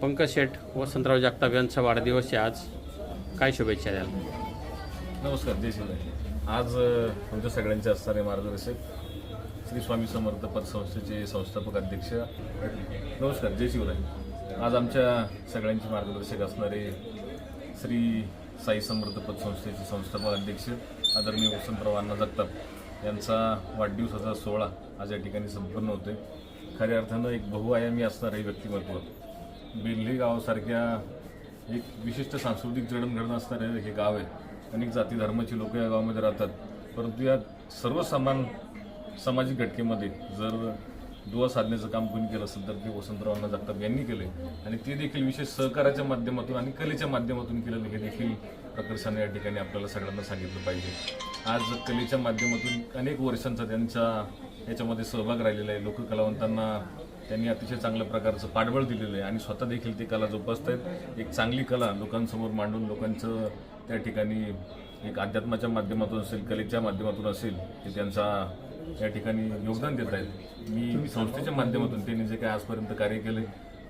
पंकज शेठ वसंतराव जगताप यांचा वाढदिवस आहे आज, काय शुभेच्छा द्याल? नमस्कार, जय शिवराय. आज तुमच्या सगळ्यांचे असणारे मार्गदर्शक श्री स्वामी समर्थ पतसंस्थेचे संस्थापक अध्यक्ष, नमस्कार, जय शिवराय. आज आमच्या सगळ्यांचे मार्गदर्शक असणारे श्री साई समर्थ पतसंस्थेचे संस्थापक अध्यक्ष आदरणीय वसंतराव अण्णा जगताप यांचा वाढदिवसाचा सोहळा आज या ठिकाणी संपन्न होतोय. खऱ्या अर्थानं एक बहुआयामी असणारे व्यक्तिमत्व, बेल्हे गावासारख्या एक विशिष्ट सांस्कृतिक जडणघडण असणारे हे गाव आहे. अनेक जाती धर्माची लोक या गावामध्ये राहतात, परंतु या सर्व सामाजिक घटकेमध्ये जर दुवा साधण्याचं काम कोणी केलं असेल तर ते वसंतराव अण्णा जगताप यांनी केले, आणि ते देखील विशेष सहकार्याच्या माध्यमातून आणि कलेच्या माध्यमातून केलेलं हे देखील प्रकर्षाने या ठिकाणी आपल्याला सगळ्यांना सांगितलं पाहिजे. आज कलेच्या माध्यमातून अनेक वर्षांचा त्यांचा याच्यामध्ये सहभाग राहिलेला आहे. लोककलावंतांना त्यांनी अतिशय चांगल्या प्रकारचं पाठबळ दिलेलं आहे आणि स्वतः देखील ते कला जोपासत आहेत. एक चांगली कला लोकांसमोर मांडून लोकांचं त्या ठिकाणी एक अध्यात्माच्या माध्यमातून असेल, कलेच्या माध्यमातून असेल, ते त्यांचा या ठिकाणी योगदान देत आहेत. मी संस्थेच्या माध्यमातून त्यांनी जे काही आजपर्यंत कार्य केले,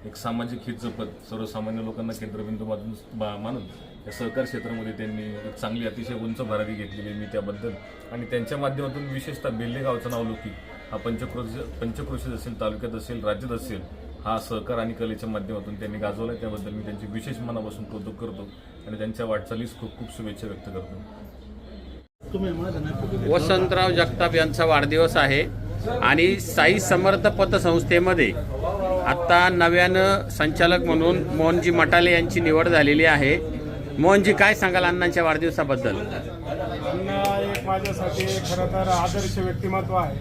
एक सामाजिक हित जपत सर्वसामान्य लोकांना केंद्रबिंदूमधून मानून या सहकार क्षेत्रामध्ये त्यांनी एक चांगली अतिशय उंच भरारी घेतलेली मी त्याबद्दल, आणि त्यांच्या माध्यमातून विशेषतः बेल्हे गावचं नाव लौकिक हा पंचक्रोशीत असेल, तालुक्यात असेल, राज्यात असेल, हा सहकार आणि कलेच्या माध्यमातून त्यांनी गाजवला. त्याबद्दल मी त्यांची विशेष मनापासून कौतुक करतो आणि त्यांच्या वाटचालीस खूप खूप शुभेच्छा व्यक्त करतो. वसंतराव जगताप यांचा वाढदिवस आहे आणि साई समर्थ पतसंस्थेमध्ये आत्ता नव्यानं संचालक म्हणून मोहनजी मटाले यांची निवड झालेली आहे. मोहनजी, काय सांगाल अण्णांच्या वाढदिवसाबद्दल? अण्णा एक माझ्यासाठी खरं तर आदर्श व्यक्तिमत्व आहे.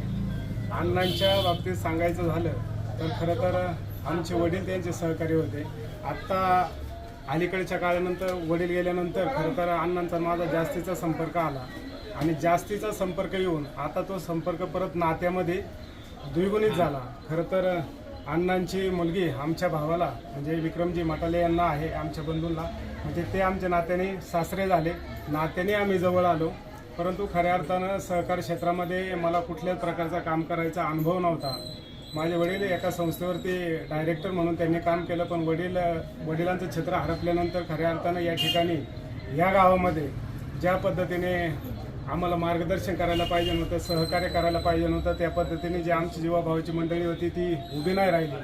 अण्णांच्या बाबतीत सांगायचं झालं तर खरं तर आमचे वडील त्यांचे सहकारी होते. आत्ता अलीकडच्या काळानंतर वडील गेल्यानंतर खरं तर अण्णांचा माझा जास्तीचा संपर्क आला, आणि जास्तीचा संपर्क येऊन आता तो संपर्क परत नात्यामध्ये द्विगुणित झाला. खरं तर अण्णांची मुलगी आमच्या भावाला म्हणजे विक्रमजी मटाले यांना आहे, आमच्या बंधूंना, म्हणजे ते आमच्या नात्याने सासरे झाले, नात्याने आम्ही जवळ आलो. परंतु खऱ्या अर्थानं सहकार क्षेत्रामध्ये मला कुठल्याच प्रकारचा काम करायचा अनुभव नव्हता. माझे वडील एका संस्थेवरती डायरेक्टर म्हणून त्यांनी काम केलं, पण वडिलांचं क्षेत्र हरपल्यानंतर खऱ्या अर्थानं या ठिकाणी या गावामध्ये ज्या पद्धतीने आम्हाला मार्गदर्शन करायला पाहिजे नव्हतं, सहकार्य करायला पाहिजे नव्हतं, त्या पद्धतीने जी आमची जीवाभावाची मंडळी होती ती उभी नाही राहिली.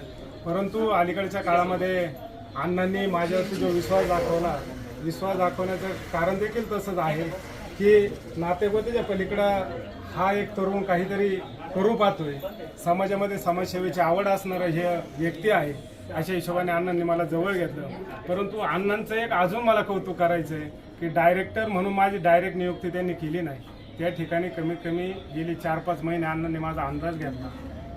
परंतु अलीकडच्या काळामध्ये अण्णांनी माझ्यावरती जो विश्वास दाखवण्याचं कारण देखील तसंच आहे की नातेगोतीच्या पलीकडं हा एक तरुण काहीतरी करू पाहतोय, समाजामध्ये समाजसेवेची आवड असणारं हे व्यक्ती आहे, अशा हिशोबाने अण्णांनी मला जवळ घेतलं. परंतु अण्णांचं एक अजून मला कौतुक करायचं आहे की डायरेक्टर म्हणून माझी डायरेक्ट नियुक्ती त्यांनी केली नाही. त्या ठिकाणी कमीत कमी गेली 4-5 महिने अण्णांनी माझा अंदाज घेतला.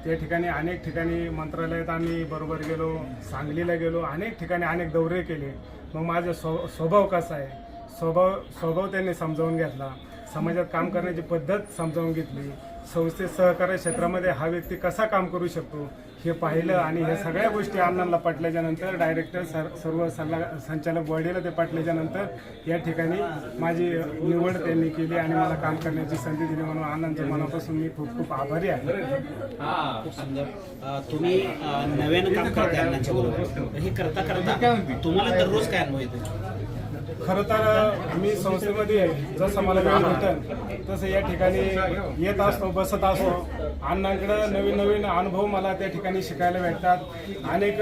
त्या ठिकाणी अनेक ठिकाणी मंत्रालयात आम्ही बरोबर गेलो, सांगलीला गेलो, अनेक ठिकाणी अनेक दौरे केले. मग माझा स्वभाव कसा आहे, स्वभाव त्यांनी समजावून घेतला, समाजात काम करण्याची पद्धत समजावून घेतली, संस्थेत सहकार्य क्षेत्रामध्ये हा व्यक्ती कसा काम करू शकतो हे पाहिलं, आणि ह्या सगळ्या गोष्टी अण्णांना पटल्याच्या नंतर डायरेक्टर सर्व संचालक बॉडीला ते पटल्याच्या नंतर या ठिकाणी माझी निवड त्यांनी केली आणि मला काम करण्याची संधी दिली. म्हणून अण्णांच्या मनापासून मी खूप खूप आभारी आहे. खूप सुंदर. तुम्ही नव्यानं काम करताय अण्णांच्या बरोबर, हे करता तुम्हाला दररोज काय अनुभव येतो? खरं तर मी संस्थेमध्ये जसं मला वेळ भेटेल तसं या ठिकाणी येत असतो, बसत असतो. अण्णांकडं नवीन नवीन अनुभव मला त्या ठिकाणी शिकायला भेटतात. अनेक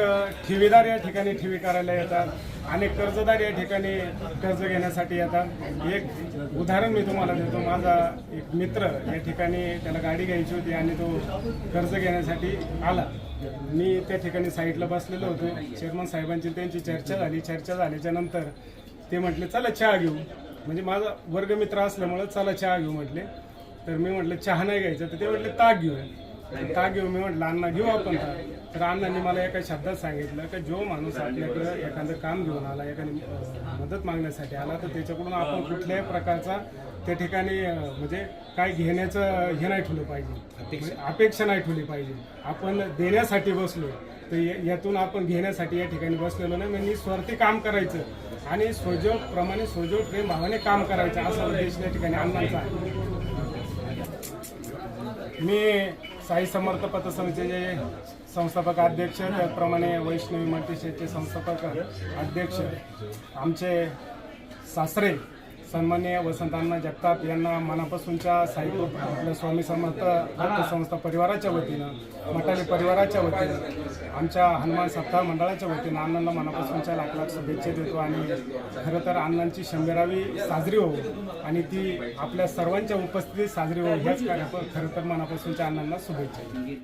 ठेवीदार या ठिकाणी ठेवी करायला येतात, अनेक कर्जदार या ठिकाणी कर्ज घेण्यासाठी येतात. एक उदाहरण मी तुम्हाला देतो. माझा एक मित्र या ठिकाणी त्याला गाडी घ्यायची होती आणि तो कर्ज घेण्यासाठी आला. मी त्या ठिकाणी साईडला बसलेलो होतो. चेअरमन साहेबांची त्यांची चर्चा झाल्याच्या नंतर ते म्हटले चला चहा घेऊ, म्हणजे माझा वर्गमित्र असल्यामुळे चला चहा घेऊ म्हटले. तर मी म्हटलं चहा नाही घ्यायचं, तर ते म्हटले ताक घेऊ. मी म्हटलं अण्णा घेऊ आपण ताक. तर अण्णांनी मला एका शब्दात सांगितलं की जो माणूस आपल्याकडं एखादं काम घेऊन आला, एखादी मदत मागण्यासाठी आला, तर त्याच्याकडून आपण कुठल्याही प्रकारचा त्या ठिकाणी म्हणजे काय घेण्याचं हे नाही ठेवलं पाहिजे, अपेक्षा नाही ठेवली पाहिजे. आपण देण्यासाठी बसलो तर यातून आपण घेण्यासाठी या ठिकाणी बसलेलो नाही. म्हणजे स्वार्थी काम करायचं आणि स्वजोग प्रेम भावाने काम करायचं असा उद्देश त्या ठिकाणी अण्णांचा आहे. मी साई समर्थ पतसंस्थेचे संस्थापक अध्यक्ष, त्याचप्रमाणे वैष्णवी मल्टीशेटचे संस्थापक अध्यक्ष आमचे सासरे सन्माननीय वसंतांना जगताप यांना मनापासूनच्या साई आपल्या स्वामी समर्थ संस्था परिवाराच्या वतीनं, मटाली परिवाराच्या वतीनं, आमच्या हनुमान सप्ताह मंडळाच्या वतीनं अण्णांना मनापासूनच्या लाख लाख शुभेच्छा देतो. आणि खरं तर अण्णांची 100वी साजरी हो आणि ती आपल्या सर्वांच्या उपस्थितीत साजरी हो ह्याच कार्य खरं तर मनापासूनच्या अण्णांना शुभेच्छा.